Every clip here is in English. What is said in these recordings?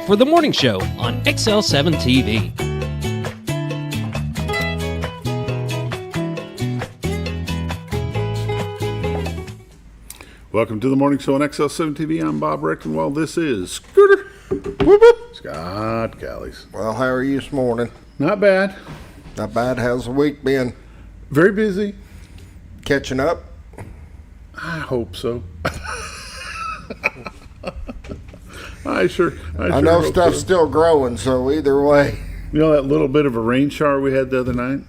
for the morning show on XL7-TV. Welcome to the morning show on XL7-TV. I'm Bob Reckenwell. This is Scooter. Whoop, whoop. Scott Callies. Well, how are you this morning? Not bad. Not bad. How's the week been? Very busy. Catching up? I hope so. I sure know hope stuff's so. still growing, so either way. You know that little bit of a rain shower we had the other night?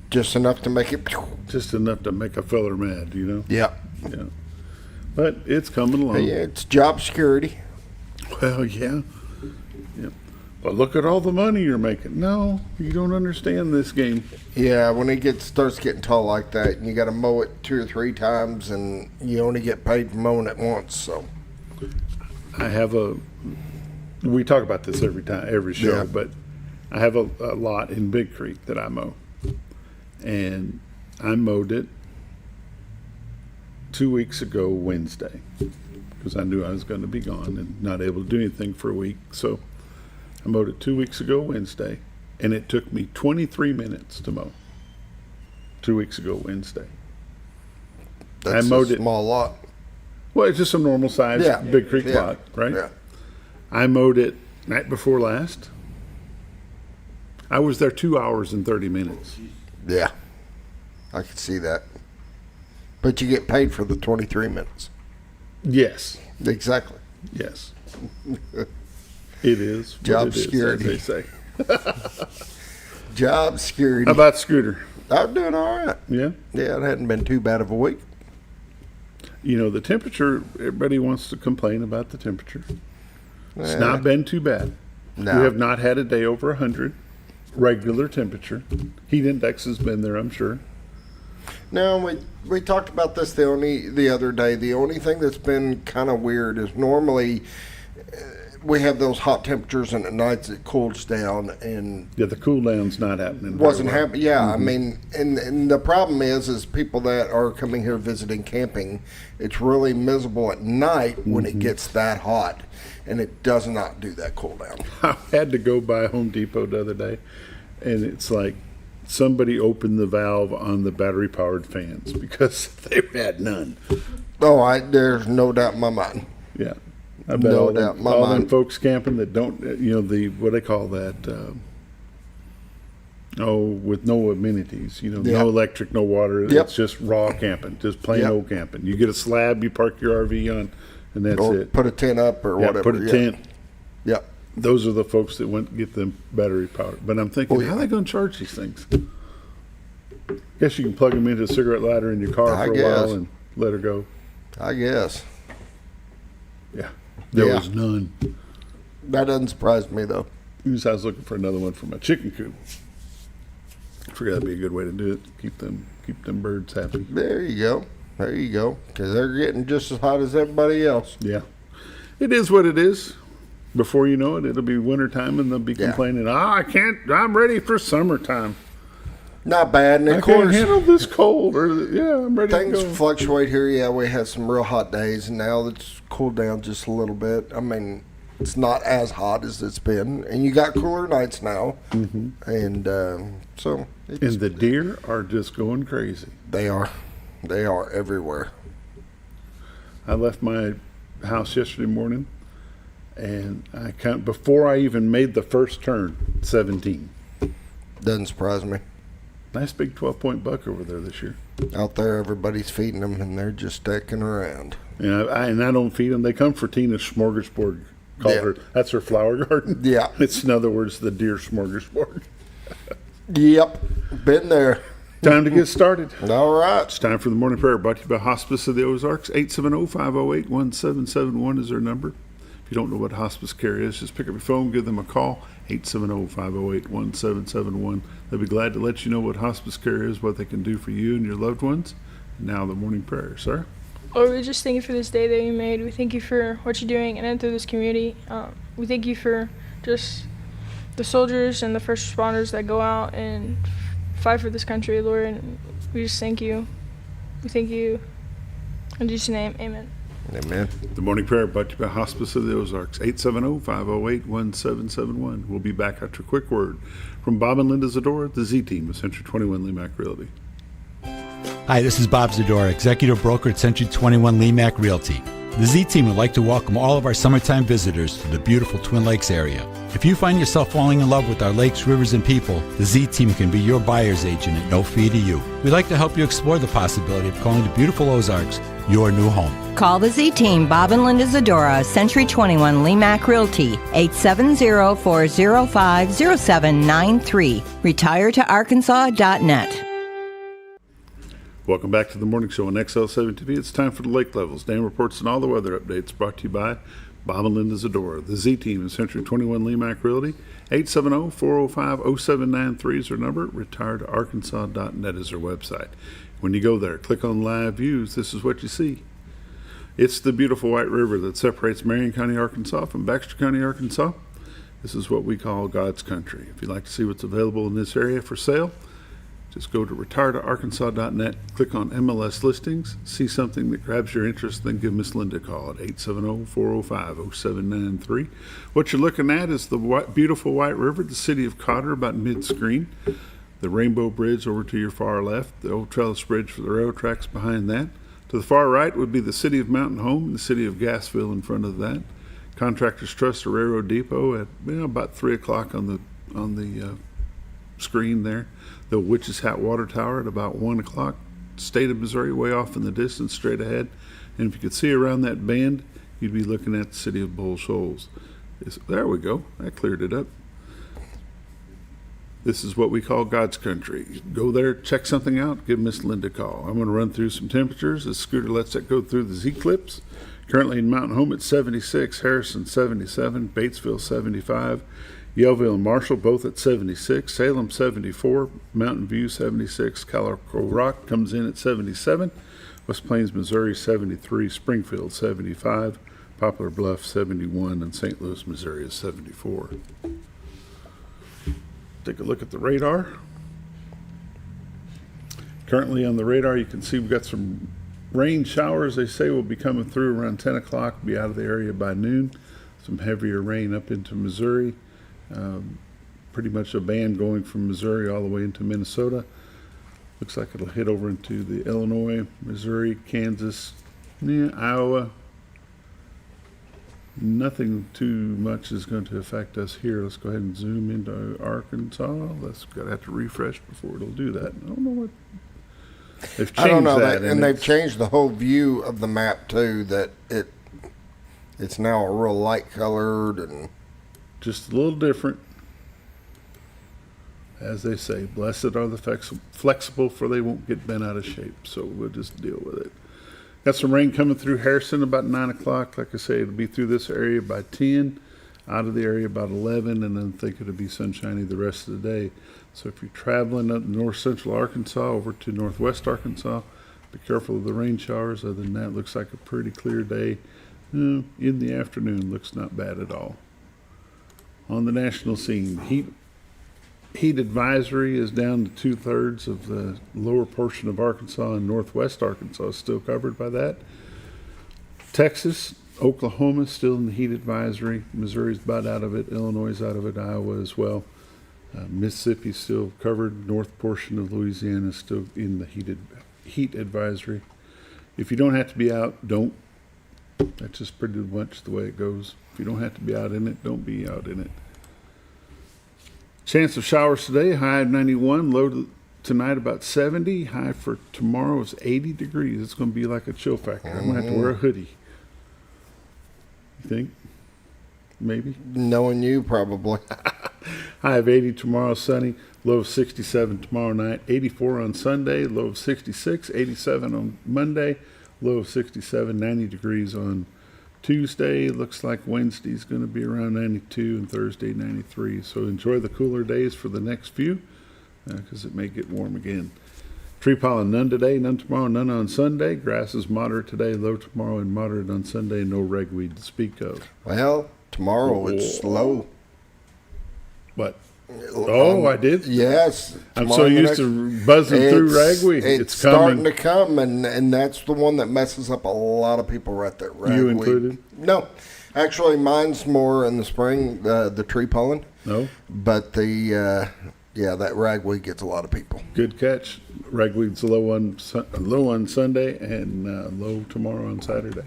Just enough to make it. Just enough to make a feller mad, you know? Yeah. Yeah. But it's coming along. Yeah, it's job security. Well, yeah. Yep. But look at all the money you're making. No, you don't understand this game. Yeah, when it starts getting tall like that, and you got to mow it 2 or 3 times, and you only get paid for mowing it once. So we talk about this every show, Yeah. but I have a lot in Big Creek that I mow, and I mowed it 2 weeks ago Wednesday because I knew I was going to be gone and not able to do anything for a week. So I mowed it 2 weeks ago Wednesday, and it took me 23 minutes to mow 2 weeks ago Wednesday. that's I mowed a it. small lot. Well, it's just a normal size Yeah. Big Creek Yeah. lot, right? Yeah. I mowed it night before last. I was there 2 hours and 30 minutes. Yeah. I could see that. But you get paid for the 23 minutes. Yes. Exactly. Yes. It is. what Job it is, security. as they say. Job security. How about Scooter? I'm doing all right. Yeah. Yeah, it hadn't been too bad of a week. You know, the temperature, everybody wants to complain about the temperature. It's Yeah. not been too bad. No. We have not had a day over 100. Regular temperature. Heat index has been there, I'm sure. No, we talked about this the other day. The only thing that's been kind of weird is normally we have those hot temperatures and at nights it cools down and Yeah, the cool down's not happening. wasn't very well. happening. Yeah, I mean, and the problem is people that are coming here visiting camping, it's really miserable at night when it gets that hot, and it does not do that cool down. I had to go by Home Depot the other day, and it's like somebody opened the valve on the battery-powered fans because they had none. Oh, there's no doubt in my mind. Yeah. I bet No all doubt in my all them mind. folks camping that don't, what they call that, with no amenities, Yeah. no electric, no water. Yep. It's just raw camping, just plain Yep. old camping. You get a slab, you park your RV on, and that's Or it. put a tent up or Yeah, whatever. put a tent. Yep. Those are the folks that went get them battery powered. But I'm thinking, Oh, yeah. how are they going to charge these things? Guess you can plug them into a cigarette lighter in your car I for a guess. while and let her go. I guess. Yeah. There Yeah. was none. That doesn't surprise me, though. I was looking for another one for my chicken coop. I figured that'd be a good way to do it. Keep them birds happy. There you go. There you go. Because they're getting just as hot as everybody else. Yeah. It is what it is. Before you know it, it'll be wintertime and they'll be Yeah. complaining, I'm ready for summertime. Not bad. And I of can't course, handle this cold. Or, I'm ready things to go. fluctuate here. Yeah, we had some real hot days, and now it's cooled down just a little bit. I mean, it's not as hot as it's been, and you got cooler nights now. Mm-hmm. And so And the deer are just going crazy. they are everywhere. I left my house yesterday morning, and before I even made the first turn, 17. Doesn't surprise me. Nice big 12-point buck over there this year. Out there, everybody's feeding them, and they're just sticking around. And I don't feed them. They come for Tina's smorgasbord. Yeah. That's her flower garden. Yeah. It's, in other words, the deer smorgasbord. Yep, been there. Time to get started. All right. It's time for the morning prayer, brought to you by Hospice of the Ozarks. 870-508-1771 is their number. If you don't know what hospice care is, just pick up your phone, give them a call. 870-508-1771. They'll be glad to let you know what hospice care is, what they can do for you and your loved ones. Now the morning prayer, sir. Lord, we just thank you for this day that you made. We thank you for what you're doing and through this community. We thank you for just the soldiers and the first responders that go out and fight for this country, Lord. And we just thank you. We thank you. In Jesus' name, amen. Amen. The morning prayer brought to you by Hospice of the Ozarks, 870-508-1771. We'll be back after a quick word from Bob and Linda Zdora, the Z-Team of Century 21 LeMac Realty. Hi, this is Bob Zdora, Executive Broker at Century 21 LeMac Realty. The Z-Team would like to welcome all of our summertime visitors to the beautiful Twin Lakes area. If you find yourself falling in love with our lakes, rivers, and people, the Z-Team can be your buyer's agent at no fee to you. We'd like to help you explore the possibility of calling the beautiful Ozarks your new home. Call the Z-Team, Bob and Linda Zdora, Century 21 LeMac Realty, 870-405-0793. RetireToArkansas.net. Welcome back to the morning show on XL7-TV. It's time for the lake levels. Dan reports and all the weather updates brought to you by Bob and Linda Zdora, the Z-Team in Century 21 LeMac Realty. 870-405-0793 is our number. RetireToArkansas.net is our website. When you go there, click on Live Views. This is what you see. It's the beautiful White River that separates Marion County, Arkansas from Baxter County, Arkansas. This is what we call God's country. If you'd like to see what's available in this area for sale, just go to RetireToArkansas.net, click on MLS listings, see something that grabs your interest, then give Miss Linda a call at 870-405-0793. What you're looking at is the beautiful White River, the city of Cotter, about mid-screen. The Rainbow Bridge over to your far left, the old trellis bridge for the railroad tracks behind that. To the far right would be the city of Mountain Home and the city of Gassville in front of that. Contractors Trust, the railroad depot at about 3 o'clock on the screen there. The Witch's Hat Water Tower at about 1 o'clock. State of Missouri way off in the distance straight ahead. And if you could see around that bend, you'd be looking at the city of Bull Shoals. There we go. That cleared it up. This is what we call God's country. Go there, check something out, give Miss Linda a call. I'm going to run through some temperatures as Scooter lets that go through the Z-clips. Currently in Mountain Home at 76, Harrison 77, Batesville 75, Yellville and Marshall both at 76, Salem 74, Mountain View 76, Calico Rock comes in at 77, West Plains, Missouri 73, Springfield 75, Poplar Bluff 71, and St. Louis, Missouri is 74. Take a look at the radar. Currently on the radar, you can see we've got some rain showers. They say will be coming through around 10 o'clock, be out of the area by noon. Some heavier rain up into Missouri. Pretty much a band going from Missouri all the way into Minnesota. Looks like it'll hit over into the Illinois, Missouri, Kansas, Iowa. Nothing too much is going to affect us here. Let's go ahead and zoom into Arkansas. Gotta have to refresh before it'll do that. I don't know what they've changed. I don't know that, and they've changed the whole view of the map too. That it's now a real light colored and just a little different. As they say, blessed are the flexible, for they won't get bent out of shape. So we'll just deal with it. Got some rain coming through Harrison about 9 o'clock. Like I say, it'll be through this area by 10, out of the area about 11, and then think it'll be sunshiny the rest of the day. So if you're traveling up north central Arkansas over to northwest Arkansas, be careful of the rain showers. Other than that, it looks like a pretty clear day. In the afternoon, looks not bad at all. On the national scene, heat advisory is down to 2/3 of the lower portion of Arkansas, and northwest Arkansas is still covered by that. Texas, Oklahoma still in the heat advisory. Missouri's about out of it. Illinois is out of it. Iowa as well. Mississippi's still covered. North portion of Louisiana is still in the heat advisory. If you don't have to be out, don't. That's just pretty much the way it goes. If you don't have to be out in it, don't be out in it. Chance of showers today, high of 91, low tonight about 70, high for tomorrow is 80 degrees. It's going to be like a chill factor. I'm going to have to wear a hoodie. You think? Maybe? knowing you probably. High of 80 tomorrow, sunny, low of 67 tomorrow night, 84 on Sunday, low of 66, 87 on Monday, low of 67, 90 degrees on Tuesday. Looks like Wednesday's going to be around 92 and Thursday 93. So enjoy the cooler days for the next few because it may get warm again. Tree pollen, none today, none tomorrow, none on Sunday. Grass is moderate today, low tomorrow and moderate on Sunday. No ragweed to speak of. Well, tomorrow it's low. What? Oh, I did? Yes. I'm so used to buzzing through Ragweed. It's starting to come, and that's the one that messes up a lot of people right there. Ragweed. You included? No. Actually, mine's more in the spring, the tree pollen. No? But that ragweed gets a lot of people. Good catch. Ragweed's low on Sunday and low tomorrow on Saturday.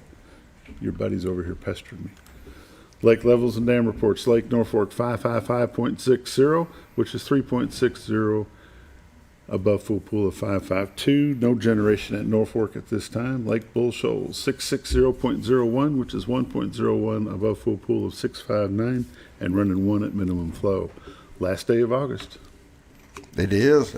Your buddy's over here pestering me. Lake levels and dam reports. Lake Norfolk 555.60, which is 3.60 above full pool of 552. No generation at Norfolk at this time. Lake Bull Shoals 660.01, which is 1.01 above full pool of 659 and running 1 at minimum flow. Last day of August. It is.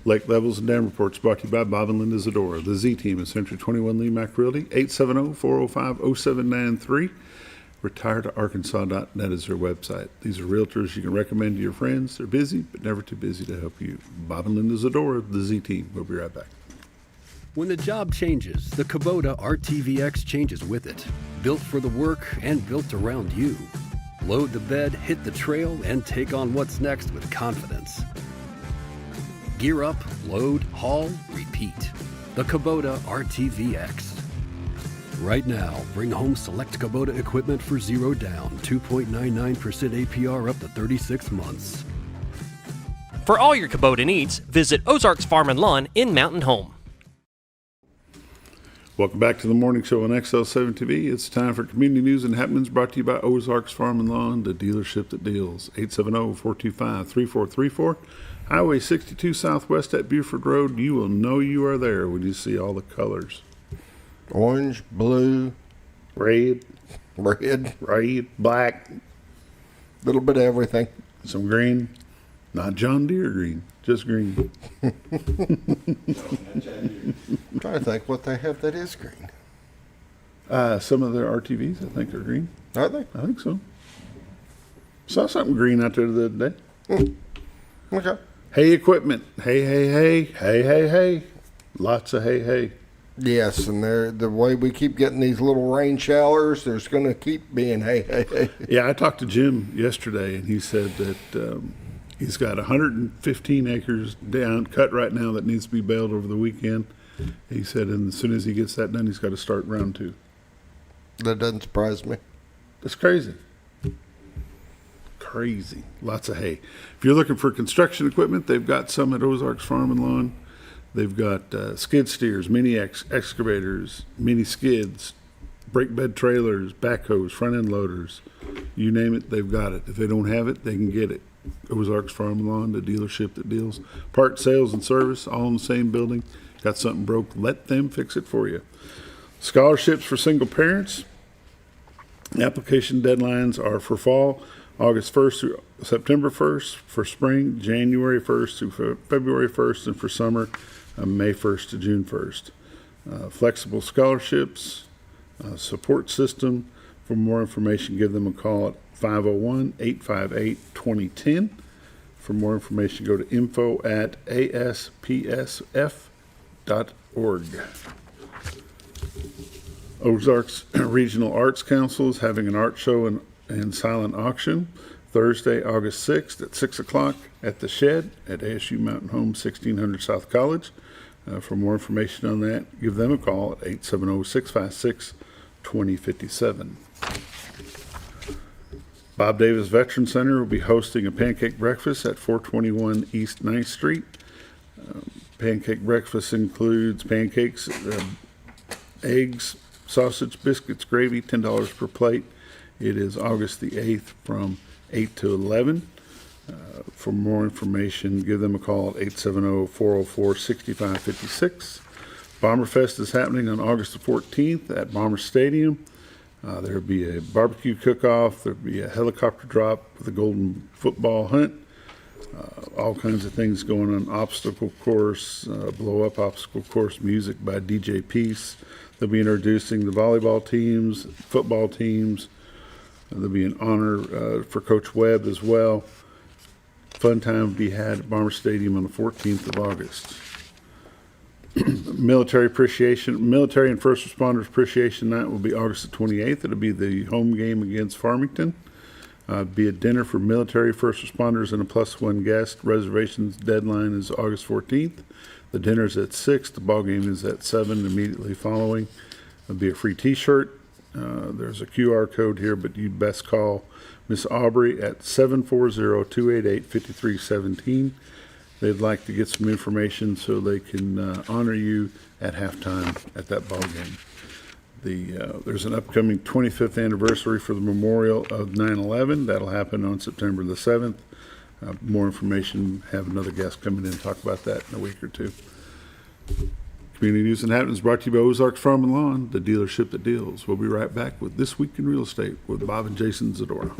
Lake levels and dam reports brought to you by Bob and Linda Zdora. The Z Team is Century 21 LeMac Realty, 870-405-0793. RetiredToArkansas.net is their website. These are realtors you can recommend to your friends. They're busy, but never too busy to help you. Bob and Linda Zdora, the Z Team. We'll be right back. When the job changes, the Kubota RTVX changes with it. Built for the work and built around you. Load the bed, hit the trail, and take on what's next with confidence. Gear up, load, haul, repeat. The Kubota RTVX. Right now, bring home select Kubota equipment for 0 down, 2.99% APR up to 36 months. For all your Kubota needs, visit Ozarks Farm and Lawn in Mountain Home. Welcome back to the morning show on XL7-TV. It's time for community news and happenings brought to you by Ozarks Farm and Lawn, the dealership that deals. 870-425-3434. Highway 62 Southwest at Buford Road. You will know you are there when you see all the colors. Orange, blue, Red, black. Little bit of everything. Some green. Not John Deere green, just green. I'm trying to think what they have that is green. Some of their RTVs, I think, are green. Are they? I think so. Saw something green out there the other day. Okay. Hay equipment. Hey. Lots of hay. Yes, and the way we keep getting these little rain showers, there's going to keep being hey. Yeah, I talked to Jim yesterday, and he said that he's got 115 acres down, cut right now, that needs to be baled over the weekend. He said, and as soon as he gets that done, he's got to start round 2. That doesn't surprise me. That's crazy. Lots of hay. If you're looking for construction equipment, they've got some at Ozarks Farm and Lawn. They've got skid steers, mini excavators, mini skids, brake bed trailers, backhoes, front end loaders. You name it, they've got it. If they don't have it, they can get it. Ozarks Farm and Lawn, the dealership that deals. Part sales and service, all in the same building. Got something broke, let them fix it for you. Scholarships for single parents. Application deadlines are for fall, August 1st through September 1st, for spring, January 1st through February 1st, and for summer, May 1st to June 1st. Flexible scholarships, support system. For more information, give them a call at 501-858-2010. For more information, go to info@aspsf.org. Ozarks Regional Arts Council is having an art show and silent auction Thursday, August 6th at 6 o'clock at the Shed at ASU Mountain Home, 1600 South College. For more information on that, give them a call at 870-656-2057. Bob Davis Veteran Center will be hosting a pancake breakfast at 421 East 9th Street. Pancake breakfast includes pancakes, eggs, sausage, biscuits, gravy, $10 per plate. It is August the 8th from 8 to 11. For more information, give them a call at 870-404-6556. Bomberfest is happening on August the 14th at Bomber Stadium. There'll be a barbecue cook-off. There'll be a helicopter drop with a golden football hunt. All kinds of things going on. Obstacle course, blow-up obstacle course, music by DJ Peace. They'll be introducing the volleyball teams, football teams. There'll be an honor for Coach Webb as well. Fun time will be had at Bomber Stadium on the 14th of August. Military and First Responders Appreciation Night will be August the 28th. It'll be the home game against Farmington. Be a dinner for military first responders and a +1 guest. Reservations deadline is August 14th. The dinner's at 6. The ball game is at 7 immediately following. There'll be a free T-shirt. There's a QR code here, but you'd best call Miss Aubrey at 740-288-5317. They'd like to get some information so they can honor you at halftime at that ball game. There's an upcoming 25th anniversary for the memorial of 9/11. That'll happen on September the 7th. More information, have another guest coming in and talk about that in a week or two. Community News and Happenings brought to you by Ozarks Farm and Lawn, the dealership that deals. We'll be right back with This Week in Real Estate with Bob and Jason Zdora.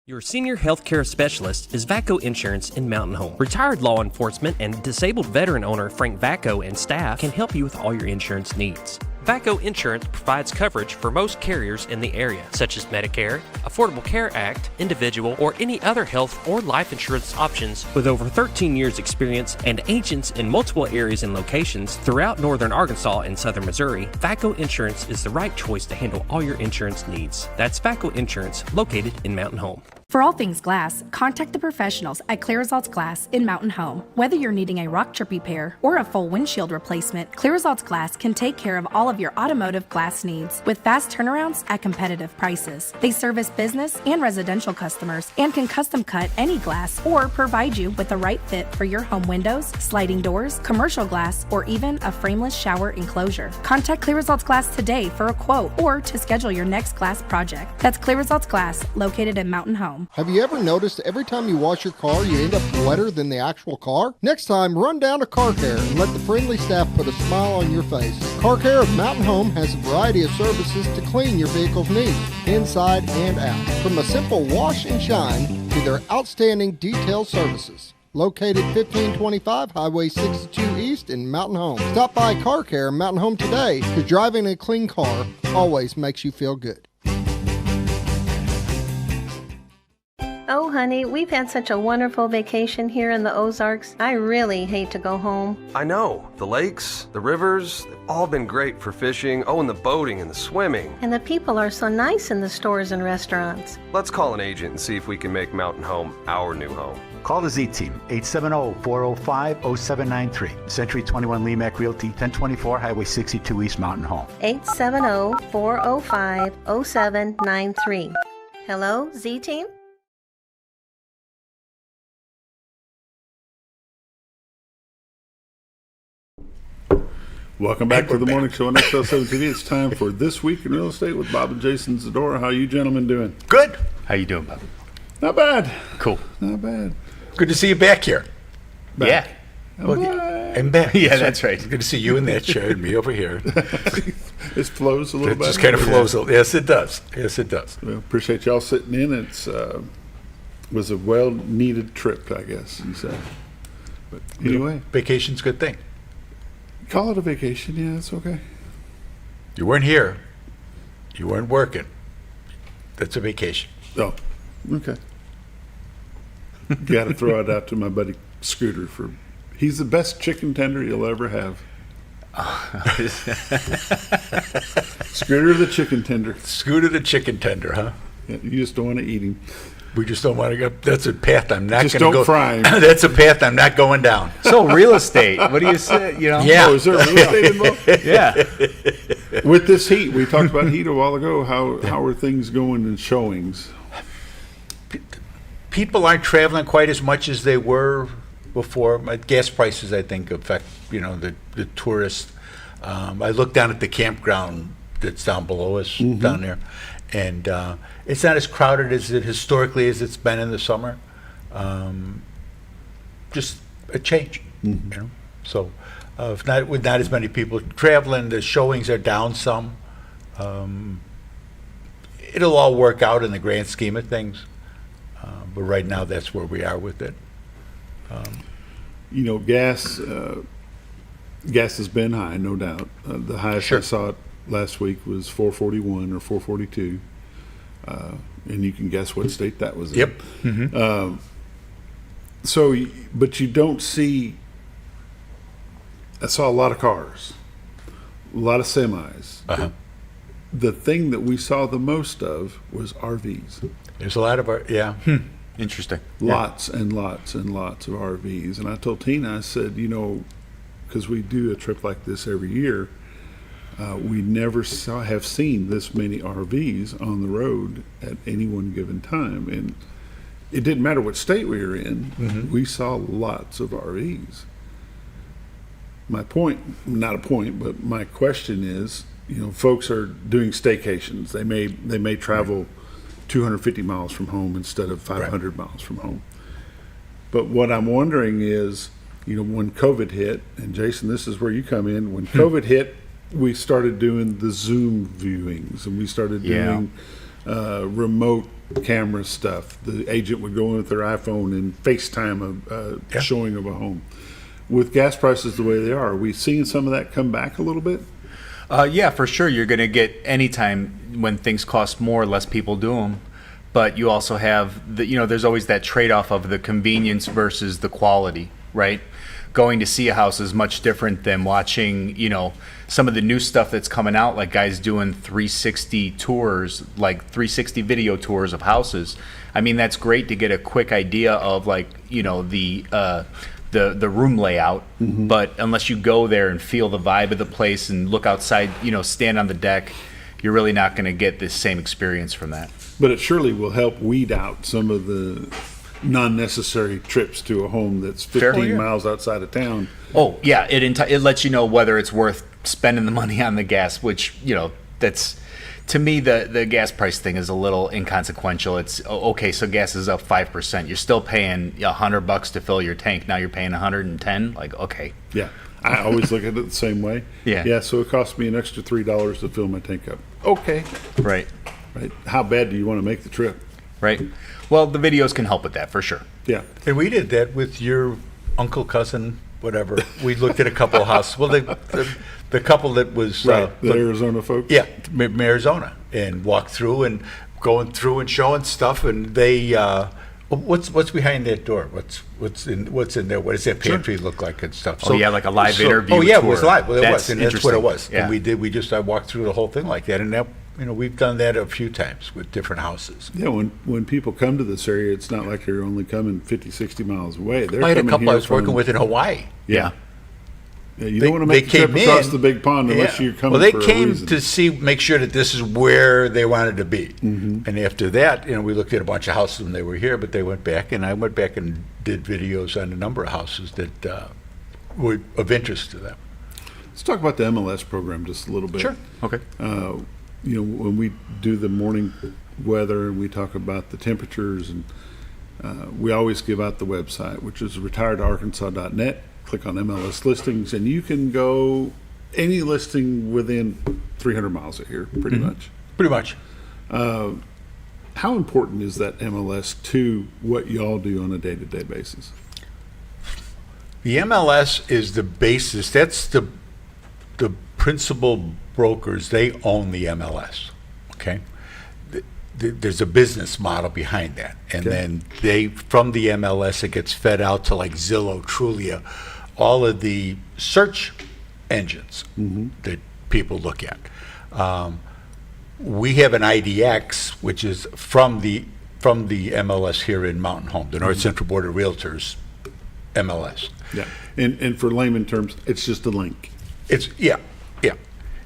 Your senior healthcare specialist is VACO Insurance in Mountain Home. Retired law enforcement and disabled veteran owner Frank VACO and staff can help you with all your insurance needs. VACO Insurance provides coverage for most carriers in the area, such as Medicare, Affordable Care Act, individual, or any other health or life insurance options. With over 13 years experience and agents in multiple areas and locations throughout northern Arkansas and southern Missouri, VACO Insurance is the right choice to handle all your insurance needs. That's VACO Insurance, located in Mountain Home. For all things glass, contact the professionals at Clear Results Glass in Mountain Home. Whether you're needing a rock chip repair or a full windshield replacement, Clear Results Glass can take care of all of your automotive glass needs with fast turnarounds at competitive prices. They service business and residential customers and can custom cut any glass or provide you with the right fit for your home windows, sliding doors, commercial glass, or even a frameless shower enclosure. Contact Clear Results Glass today for a quote or to schedule your next glass project. That's Clear Results Glass, located in Mountain Home. Have you ever noticed every time you wash your car, you end up wetter than the actual car? Next time, run down to Car Care and let the friendly staff put a smile on your face. Car Care of Mountain Home has a variety of services to clean your vehicle's needs, inside and out. From a simple wash and shine to their outstanding detail services. Located 1525 Highway 62 East in Mountain Home. Stop by Car Care Mountain Home today, because driving a clean car always makes you feel good. Oh, honey, we've had such a wonderful vacation here in the Ozarks. I really hate to go home. I know. The lakes, the rivers, they've all been great for fishing. Oh, and the boating and the swimming. And the people are so nice in the stores and restaurants. Let's call an agent and see if we can make Mountain Home our new home. Call the Z-Team, 870-405-0793. Century 21 LeMac Realty, 1024 Highway 62 East, Mountain Home. 870-405-0793. Hello, Z-Team? Welcome back to the morning show on XL7-TV. It's time for This Week in Real Estate with Bob and Jason Zdora. How are you gentlemen doing? Good. How you doing, Bob? Not bad. Cool. Not bad. Good to see you back here. Back. Yeah. I'm back. Yeah, that's right. Good to see you in that chair and me over here. It flows a little bit. It just kind of flows. Yes, it does. Yes, it does. Well, appreciate y'all sitting in. It's was a well-needed trip, I guess you said. But anyway, vacation's a good thing. Call it a vacation. Yeah, it's okay. You weren't here. You weren't working. That's a vacation. Oh, okay. Got to throw it out to my buddy Scooter for. He's the best chicken tender you'll ever have. Scooter the chicken tender. Scooter the chicken tender, huh? Yeah, you just don't want to eat him. We just don't want to go. That's a path I'm not going to go. Just don't fry him. That's a path I'm not going down. So real estate. What do you say? You know? Yeah. Oh, is there real estate involved? Yeah. With this heat, we talked about heat a while ago. How are things going in showings? People aren't traveling quite as much as they were before. Gas prices, I think, affect the tourists. I look down at the campground that's down below us, down there, and it's not as crowded as it historically as it's been in the summer. Just a change, So, with not as many people traveling, the showings are down some. It'll all work out in the grand scheme of things, but right now that's where we are with it. Gas has been high, no doubt. The highest I saw it last week was $4.41 or $4.42. And you can guess what state that was in. Yep. But you don't see. I saw a lot of cars, a lot of semis. The thing that we saw the most of was RVs. There's a lot of interesting. Lots and lots and lots of RVs. And I told Tina, I said, because we do a trip like this every year, we never have seen this many RVs on the road at any one given time. And it didn't matter what state we were in, we saw lots of RVs. My point, not a point, but my question is, folks are doing staycations. They may travel 250 miles from home instead of 500 miles from home. But what I'm wondering is, when COVID hit, and Jason, this is where you come in, when COVID hit, we started doing the Zoom viewings, and we started doing remote camera stuff. The agent would go in with their iPhone and FaceTime a showing of a home. With gas prices the way they are we seeing some of that come back a little bit? Yeah, for sure. You're going to get anytime when things cost more, less people do them. But you also have there's always that trade-off of the convenience versus the quality, right? Going to see a house is much different than watching, some of the new stuff that's coming out, like guys doing 360 tours, like 360 video tours of houses. I mean, that's great to get a quick idea of the room layout, but unless you go there and feel the vibe of the place and look outside, stand on the deck, you're really not going to get this same experience from that. But it surely will help weed out some of the non-necessary trips to a home that's 15 miles outside of town. Oh, yeah, it lets you know whether it's worth spending the money on the gas, which, that's... To me, the gas price thing is a little inconsequential. It's okay, so gas is up 5%. You're still paying $100 to fill your tank. Now you're paying $110. Like, okay. Yeah, I always look at it the same way. Yeah. So it costs me an extra $3 to fill my tank up. Okay. Right. How bad do you want to make the trip? Right. Well, the videos can help with that for sure. Yeah. And we did that with your uncle, cousin, whatever. We looked at a couple of houses. Well, the couple that was the Arizona folks. Yeah, from Arizona, and walked through and going through and showing stuff. And they, what's behind that door? What's in there? What does that pantry look like and stuff? So, like a live interview. Oh yeah, tour. It was live. Well, that's and that's what it was. Yeah. And we just walked through the whole thing like that, and that. We've done that a few times with different houses. Yeah, when people come to this area, it's not like they're only coming 50, 60 miles away. I had a couple I was working with in Hawaii. Yeah, you don't want to make the trip across the big pond unless you're coming for a reason. Well, they came to make sure that this is where they wanted to be. And after that, we looked at a bunch of houses when they were here, but they went back, and I went back and did videos on a number of houses that were of interest to them. Let's talk about the MLS program just a little bit. Sure. Okay. When we do the morning weather and we talk about the temperatures, and we always give out the website, which is retiredarkansas.net. Click on MLS listings, and you can go any listing within 300 miles of here, pretty much. Pretty much. How important is that MLS to what y'all do on a day-to-day basis? The MLS is the basis. That's the principal brokers. They own the MLS. Okay. There's a business model behind that, and then from the MLS it gets fed out to like Zillow, Trulia, all of the search engines that people look at. We have an IDX, which is from the MLS here in Mountain Home, the North Central Board of Realtors MLS. Yeah, and for layman terms, it's just a link. It's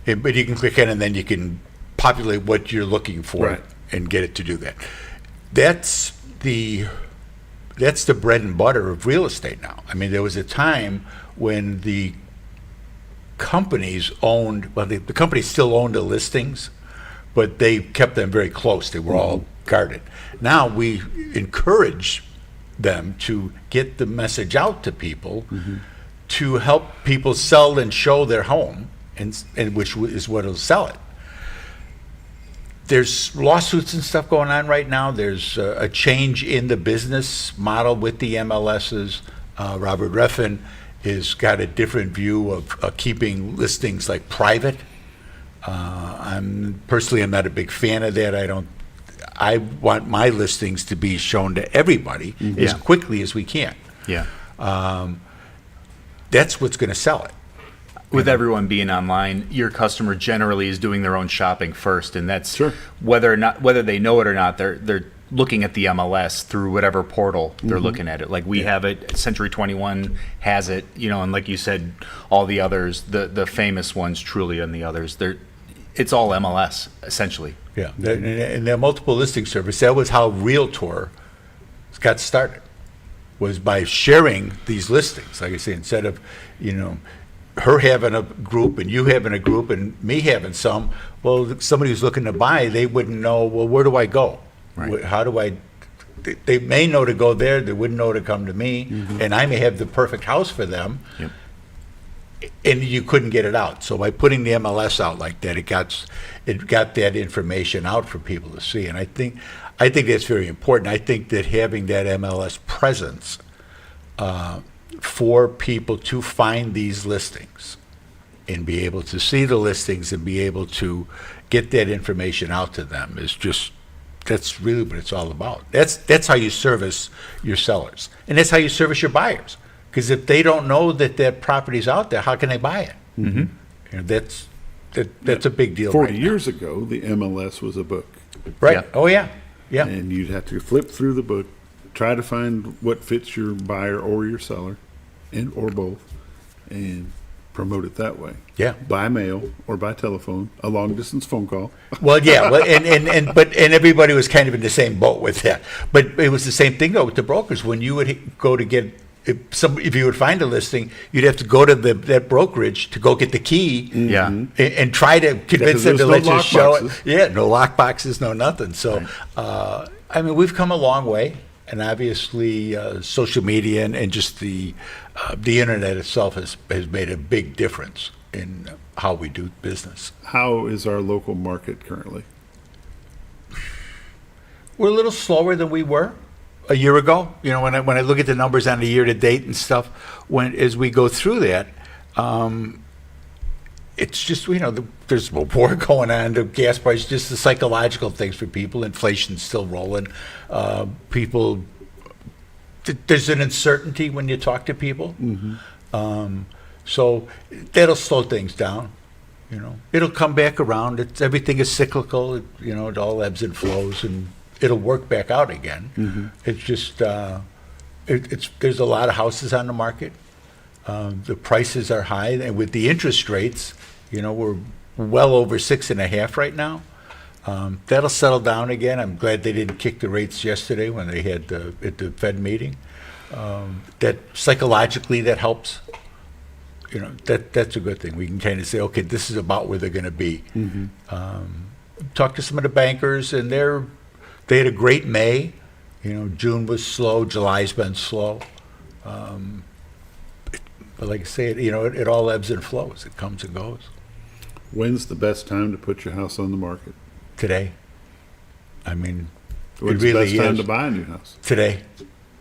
but you can click in, and then you can populate what you're looking for and get it to do that. That's the bread and butter of real estate now. I mean, there was a time when the companies owned, the companies still owned the listings, but they kept them very close. They were all guarded. Now we encourage them to get the message out to people to help people sell and show their home, and which is what will sell it. There's lawsuits and stuff going on right now. There's a change in the business model with the MLSs. Robert Reffin has got a different view of keeping listings like private. I'm not a big fan of that. I want my listings to be shown to everybody as quickly as we can. Yeah. That's what's going to sell it. With everyone being online, your customer generally is doing their own shopping first, and that's Sure. whether they know it or not. They're looking at the MLS through whatever portal they're looking at it. Like we have it, Century 21 has it, and like you said, all the others, the famous ones, Trulia and the others, it's all MLS essentially. Yeah, and the multiple listing service, that was how Realtor got started, was by sharing these listings. Like I say, instead of, her having a group and you having a group and me having some, well, somebody who's looking to buy, they wouldn't know, well, where do I go? Right. How do I, they may know to go there, they wouldn't know to come to me, and I may have the perfect house for them, Yep. and you couldn't get it out. So by putting the MLS out like that, it got that information out for people to see, and I think that's very important. I think that having that MLS presence for people to find these listings and be able to see the listings and be able to get that information out to them is just, that's really what it's all about. That's how you service your sellers, and that's how you service your buyers. Because if they don't know that property's out there, how can they buy it? Mm-hmm. That's a big deal. 40 years ago, the MLS was a book. Right. Yeah. Oh yeah. Yeah. And you'd have to flip through the book, try to find what fits your buyer or your seller, or both, and promote it that way. Yeah. By mail or by telephone, a long distance phone call. Well, yeah. Well, and everybody was kind of in the same boat with that. But it was the same thing though with the brokers. When you would go to get, if you would find a listing, you'd have to go to that brokerage to go get the key. Yeah. And try to convince them to let you show it. boxes. Yeah, no lock boxes, no nothing. So, I mean, we've come a long way, and obviously, social media and just the internet itself has made a big difference in how we do business. How is our local market currently? We're a little slower than we were a year ago. When I look at the numbers on the year to date and stuff, as we go through that, it's just, there's a war going on, the gas price, just the psychological things for people. Inflation's still rolling. People, there's an uncertainty when you talk to people. So that'll slow things down. It'll come back around. Everything is cyclical. It all ebbs and flows, and it'll work back out again. It's just, there's a lot of houses on the market. The prices are high, and with the interest rates, we're well over 6.5 right now. That'll settle down again. I'm glad they didn't kick the rates yesterday when they had at the Fed meeting. That psychologically that helps. That's a good thing. We can kind of say, okay, this is about where they're going to be. Talk to some of the bankers, and they had a great May. June was slow. July's been slow. But like I say, it all ebbs and flows. It comes and goes. When's the best time to put your house on the market? Today. I mean, When's it really the best time is. to buy a new house? Today,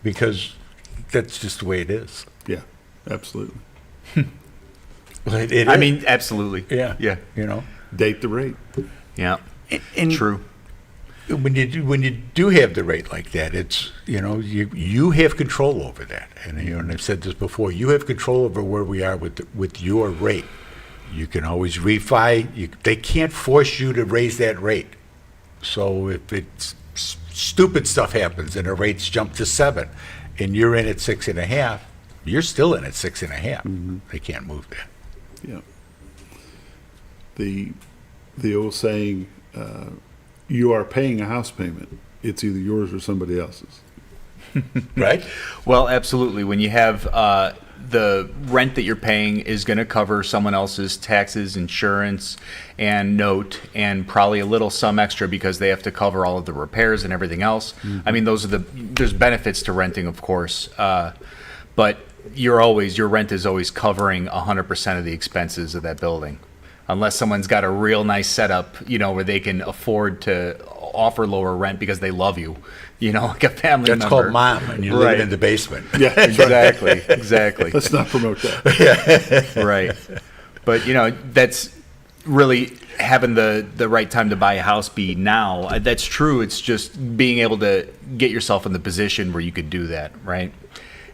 because that's just the way it is. Yeah, absolutely. Well, it I is. mean, absolutely. Yeah. Yeah. Date the rate. Yeah. And True. when you do have the rate like that, it's you have control over that, and I've said this before. You have control over where we are with your rate. You can always refi. They can't force you to raise that rate. So if it's stupid stuff happens and the rates jump to 7, and you're in at 6.5, you're still in at 6.5. They can't move that. Yeah. The old saying, you are paying a house payment. It's either yours or somebody else's. Right? Well, absolutely. When you have the rent that you're paying is going to cover someone else's taxes, insurance, and note, and probably a little some extra because they have to cover all of the repairs and everything else. I mean, there's benefits to renting, of course, but your rent is always covering 100% of the expenses of that building. Unless someone's got a real nice setup, where they can afford to offer lower rent because they love you, like a family member. That's called mom, and you're living in the basement. Yeah, Exactly. Let's not promote that. Right. But, that's really having the right time to buy a house be now. That's true. It's just being able to get yourself in the position where you could do that, right?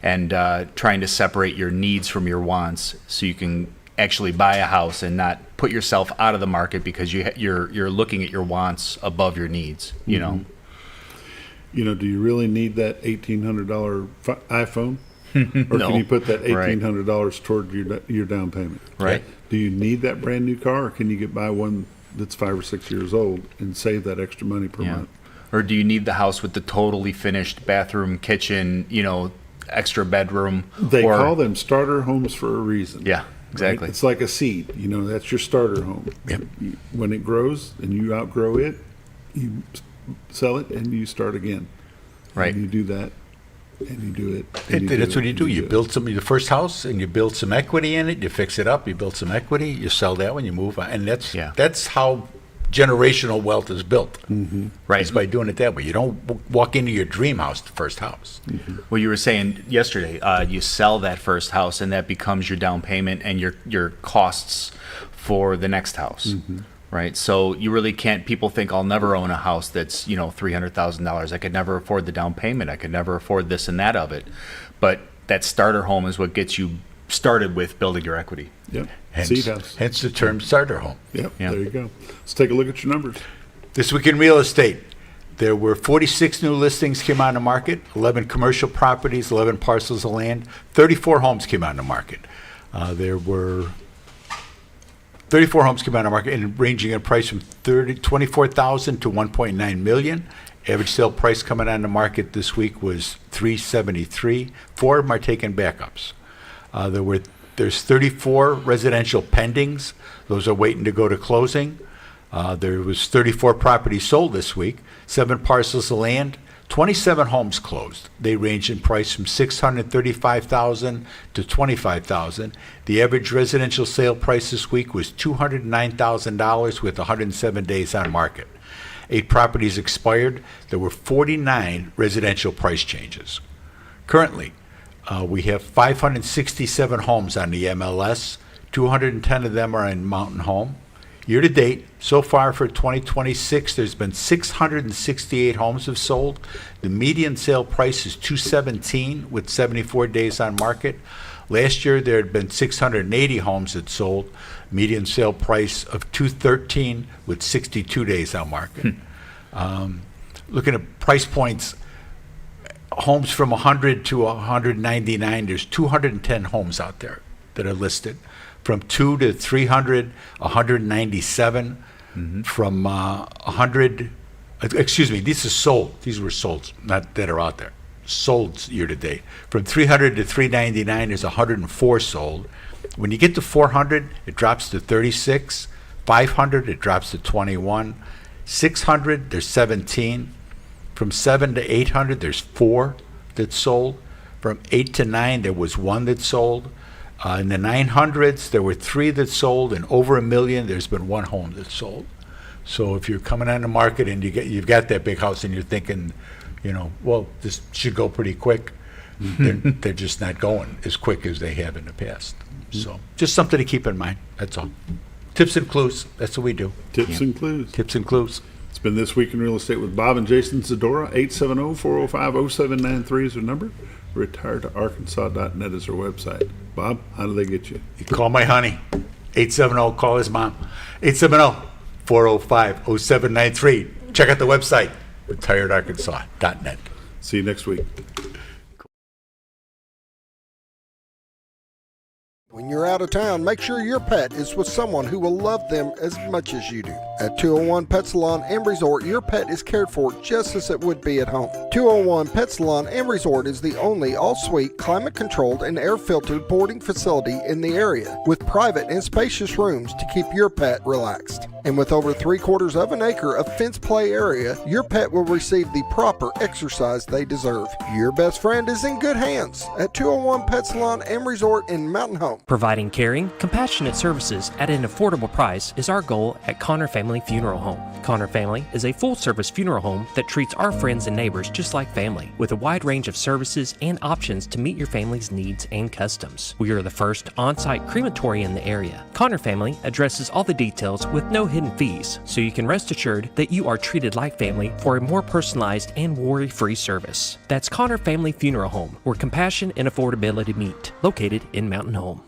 And trying to separate your needs from your wants so you can actually buy a house and not put yourself out of the market because you're looking at your wants above your needs, you know. You know, do you really need that $1,800 iPhone? Or No. can you put that $1,800 toward your down payment? Right. Do you need that brand new car, or can you buy one that's 5 or 6 years old and save that extra money per month? Or do you need the house with the totally finished bathroom, kitchen, you know, extra bedroom? They call them starter homes for a reason. Yeah, exactly. Right? It's like a seed. You know, that's your starter home. Yep. When it grows and you outgrow it, you sell it and you start again. Right. And you do that, and you do it. That's what you do. You build the first house, and you build some equity in it. You fix it up. You build some equity. You sell that one. You move on, and that's how generational wealth is built. Mm-hmm. Right. It's by doing it that way. You don't walk into your dream house, the first house. Mm-hmm. Well, you were saying yesterday, you sell that first house, and that becomes your down payment and your costs for the next house. Mm-hmm. Right. So you really can't. People think I'll never own a house that's, you know, $300,000. I could never afford the down payment. I could never afford this and that of it. But that starter home is what gets you started with building your equity. Yep. Hence, hence the term starter home. Yep. There you go. Let's take a look at your numbers. This week in real estate, there were 46 new listings came on the market, 11 commercial properties, 11 parcels of land, 34 homes came on the market. There were 34 homes came on the market, and ranging in price from $24,000 to $1.9 million. Average sale price coming on the market this week was $373,000. 4 of them are taking backups. There's 34 residential pendings. Those are waiting to go to closing. There was 34 properties sold this week, 7 parcels of land, 27 homes closed. They range in price from $635,000 to $25,000. The average residential sale price this week was $209,000 with 107 days on market. 8 properties expired. There were 49 residential price changes. Currently, we have 567 homes on the MLS. 210 of them are in Mountain Home. Year to date, so far for 2026, there's been 668 homes have sold. The median sale price is $217 with 74 days on market. Last year, there had been 680 homes that sold. Median sale price of $213 with 62 days on market. Looking at price points, homes from 100 to 199, there's 210 homes out there that are listed. From 2 to 300, 197. From 100, excuse me, these are sold. These were sold, not that are out there. Sold year to date. From 300 to 399, there's 104 sold. When you get to 400, it drops to 36. 500, it drops to 21. 600, there's 17. From 7 to 800, there's 4 that sold. From 8 to 9, there was 1 that sold. In the 900s, there were 3 that sold, and over $1 million, there's been 1 home that sold. So if you're coming on the market and you've got that big house and you're thinking, you know, well, this should go pretty quick, they're just not going as quick as they have in the past. So just something to keep in mind. That's all. Tips and clues. That's what we do. Tips and clues. Tips and clues. It's been This Week in Real Estate with Bob and Jason Zdora. 870-405-0793 is their number. RetiredToArkansas.net is their website. Bob, how do they get you? You call my honey. 870, call his mom. 870-405-0793. Check out the website, RetiredToArkansas.net. See you next week. When you're out of town, make sure your pet is with someone who will love them as much as you do. At 201 Pet Salon and Resort, your pet is cared for just as it would be at home. 201 Pet Salon and Resort is the only all-suite, climate-controlled, and air-filtered boarding facility in the area, with private and spacious rooms to keep your pet relaxed. And with over 3/4 of an acre of fenced play area, your pet will receive the proper exercise they deserve. Your best friend is in good hands at 201 Pet Salon and Resort in Mountain Home. Providing caring, compassionate services at an affordable price is our goal at Connor Family Funeral Home. Connor Family is a full-service funeral home that treats our friends and neighbors just like family, with a wide range of services and options to meet your family's needs and customs. We are the first on-site crematory in the area. Connor Family addresses all the details with no hidden fees, so you can rest assured that you are treated like family for a more personalized and worry-free service. That's Connor Family Funeral Home, where compassion and affordability meet, located in Mountain Home.